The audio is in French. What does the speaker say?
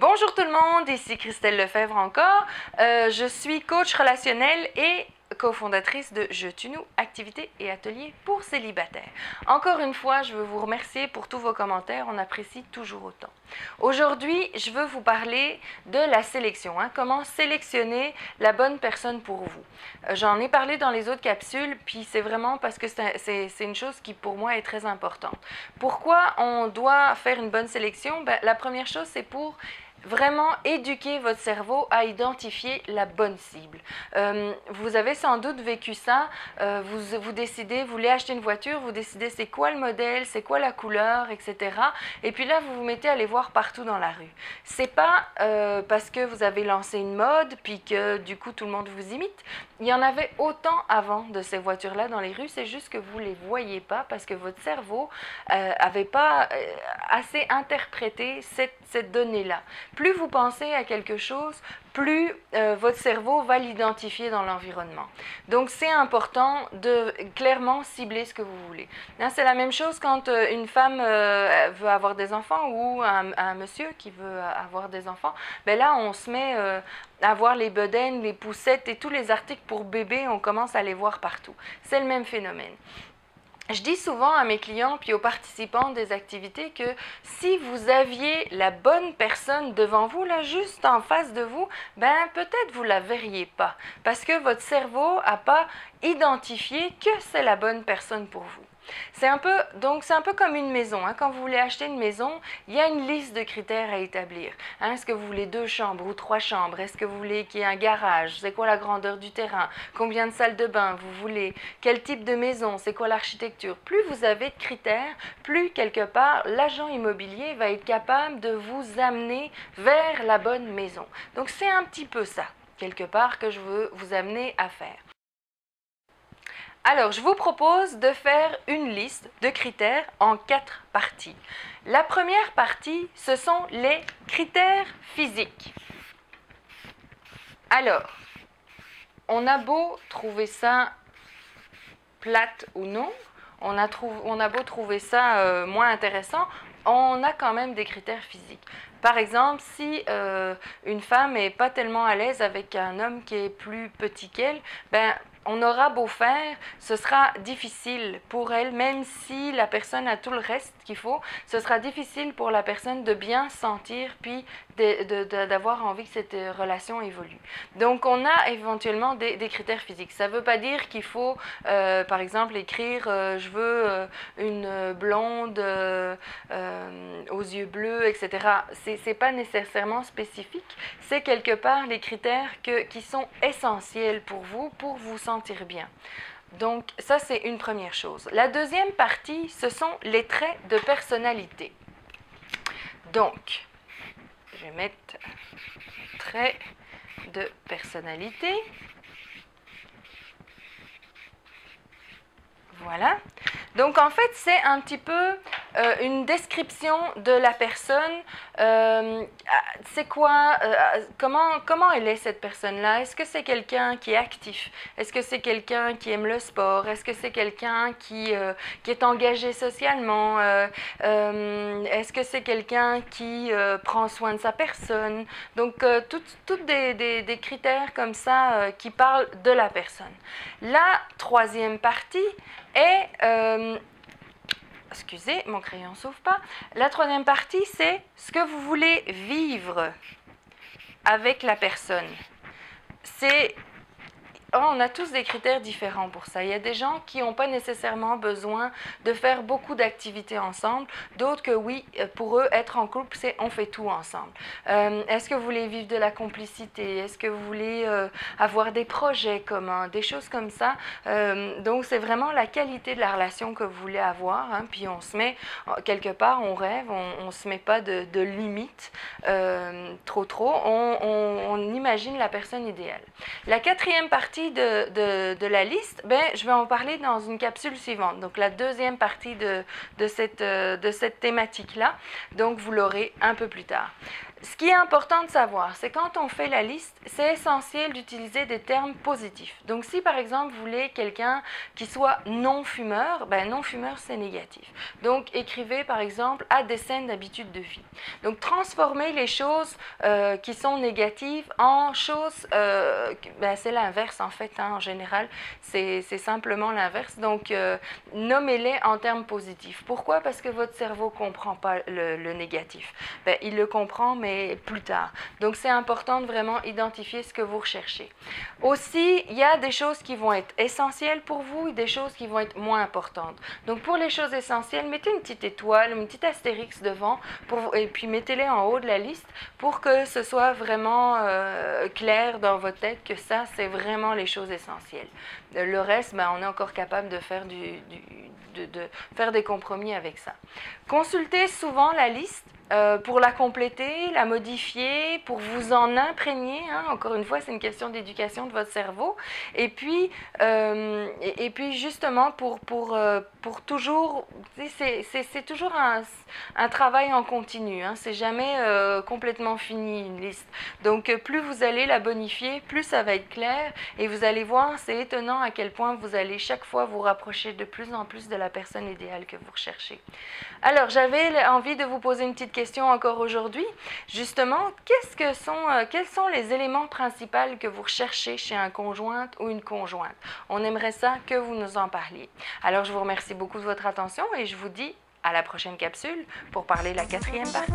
Bonjour tout le monde, ici Christelle Lefebvre encore. Je suis coach relationnel et cofondatrice de Je tue nous, activités et ateliers pour célibataires. Encore une fois, je veux vous remercier pour tous vos commentaires, on apprécie toujours autant. Aujourd'hui, je veux vous parler de la sélection, comment sélectionner la bonne personne pour vous. J'en ai parlé dans les autres capsules, puis c'est vraiment parce que c'est une chose qui pour moi est très importante. Pourquoi on doit faire une bonne sélection? La première chose, c'est pour vraiment éduquer votre cerveau à identifier la bonne cible. Vous avez sans doute vécu ça, vous décidez, vous voulez acheter une voiture, vous décidez c'est quoi le modèle, c'est quoi la couleur, etc. Et puis là, vous vous mettez à les voir partout dans la rue. C'est pas parce que vous avez lancé une mode, puis que du coup tout le monde vous imite. Il y en avait autant avant de ces voitures-là dans les rues, c'est juste que vous ne les voyez pas parce que votre cerveau n'avait pas assez interprété cette donnée-là. Plus vous pensez à quelque chose, plus votre cerveau va l'identifier dans l'environnement. Donc, c'est important de clairement cibler ce que vous voulez. C'est la même chose quand une femme veut avoir des enfants ou un monsieur qui veut avoir des enfants. Là, on se met à voir les bedaines, les poussettes et tous les articles pour bébés, on commence à les voir partout. C'est le même phénomène. Je dis souvent à mes clients puis aux participants des activités que si vous aviez la bonne personne devant vous, là, juste en face de vous, peut-être vous ne la verriez pas parce que votre cerveau n'a pas identifié que c'est la bonne personne pour vous. C'est un peu comme une maison. Quand vous voulez acheter une maison, il y a une liste de critères à établir. Est-ce que vous voulez 2 chambres ou 3 chambres? Est-ce que vous voulez qu'il y ait un garage? C'est quoi la grandeur du terrain? Combien de salles de bain vous voulez? Quel type de maison? C'est quoi l'architecture? Plus vous avez de critères, plus quelque part l'agent immobilier va être capable de vous amener vers la bonne maison. Donc c'est un petit peu ça, quelque part, que je veux vous amener à faire. Alors, je vous propose de faire une liste de critères en 4 parties. La première partie, ce sont les critères physiques. Alors, on a beau trouver ça plate ou non, on a beau trouver ça moins intéressant, on a quand même des critères physiques. Par exemple, si une femme n'est pas tellement à l'aise avec un homme qui est plus petit qu'elle, on aura beau faire, ce sera difficile pour elle, même si la personne a tout le reste qu'il faut, ce sera difficile pour la personne de bien sentir puis d'avoir envie que cette relation évolue. Donc, on a éventuellement des critères physiques. Ça ne veut pas dire qu'il faut, par exemple, écrire « je veux une blonde aux yeux bleus », etc. Ce n'est pas nécessairement spécifique. C'est quelque part les critères qui sont essentiels pour vous sentir bien. Donc, ça, c'est une première chose. La deuxième partie, ce sont les traits de personnalité. Donc, je vais mettre traits de personnalité. Voilà. Donc, en fait, c'est un petit peu une description de la personne. C'est quoi, comment elle est cette personne-là? Est-ce que c'est quelqu'un qui est actif? Est-ce que c'est quelqu'un qui aime le sport? Est-ce que c'est quelqu'un qui est engagé socialement? Est-ce que c'est quelqu'un qui prend soin de sa personne? Donc, toutes des critères comme ça qui parlent de la personne. La troisième partie est... excusez, mon crayon ne s'ouvre pas. La troisième partie, c'est ce que vous voulez vivre avec la personne. On a tous des critères différents pour ça. Il y a des gens qui n'ont pas nécessairement besoin de faire beaucoup d'activités ensemble. D'autres que oui, pour eux, être en couple, c'est on fait tout ensemble. Est-ce que vous voulez vivre de la complicité? Est-ce que vous voulez avoir des projets communs? Des choses comme ça. Donc, c'est vraiment la qualité de la relation que vous voulez avoir. Puis, on se met, quelque part, on rêve, on ne se met pas de limites trop. On imagine la personne idéale. La quatrième partie de la liste, je vais en parler dans une capsule suivante. Donc, la deuxième partie de cette thématique-là. Donc, vous l'aurez un peu plus tard. Ce qui est important de savoir, c'est quand on fait la liste, c'est essentiel d'utiliser des termes positifs. Donc si par exemple vous voulez quelqu'un qui soit non-fumeur, ben non-fumeur c'est négatif. Donc écrivez par exemple a des saines habitudes de vie. Donc transformez les choses qui sont négatives en choses, ben, c'est l'inverse en fait, hein, en général, c'est simplement l'inverse. Donc nommez-les en termes positifs. Pourquoi? Parce que votre cerveau ne comprend pas le négatif. Ben, il le comprend, mais plus tard. Donc, c'est important de vraiment identifier ce que vous recherchez. Aussi, il y a des choses qui vont être essentielles pour vous et des choses qui vont être moins importantes. Donc, pour les choses essentielles, mettez une petite étoile, une petite astérix devant et puis mettez-les en haut de la liste pour que ce soit vraiment clair dans votre tête que ça, c'est vraiment les choses essentielles. Le reste, ben, on est encore capable de faire, de faire des compromis avec ça. Consultez souvent la liste pour la compléter, la modifier, pour vous en imprégner. Hein. Encore une fois, c'est une question d'éducation de votre cerveau. Et puis justement, pour toujours, c'est toujours un travail en continu. Hein. C'est jamais complètement fini, une liste. Donc, plus vous allez la bonifier, plus ça va être clair. Et vous allez voir, c'est étonnant à quel point vous allez chaque fois vous rapprocher de plus en plus de la personne idéale que vous recherchez. Alors, j'avais envie de vous poser une petite question encore aujourd'hui. Justement, quels sont les éléments principaux que vous recherchez chez un conjoint ou une conjointe? On aimerait ça que vous nous en parliez. Alors, je vous remercie beaucoup de votre attention et je vous dis à la prochaine capsule pour parler de la 4e partie.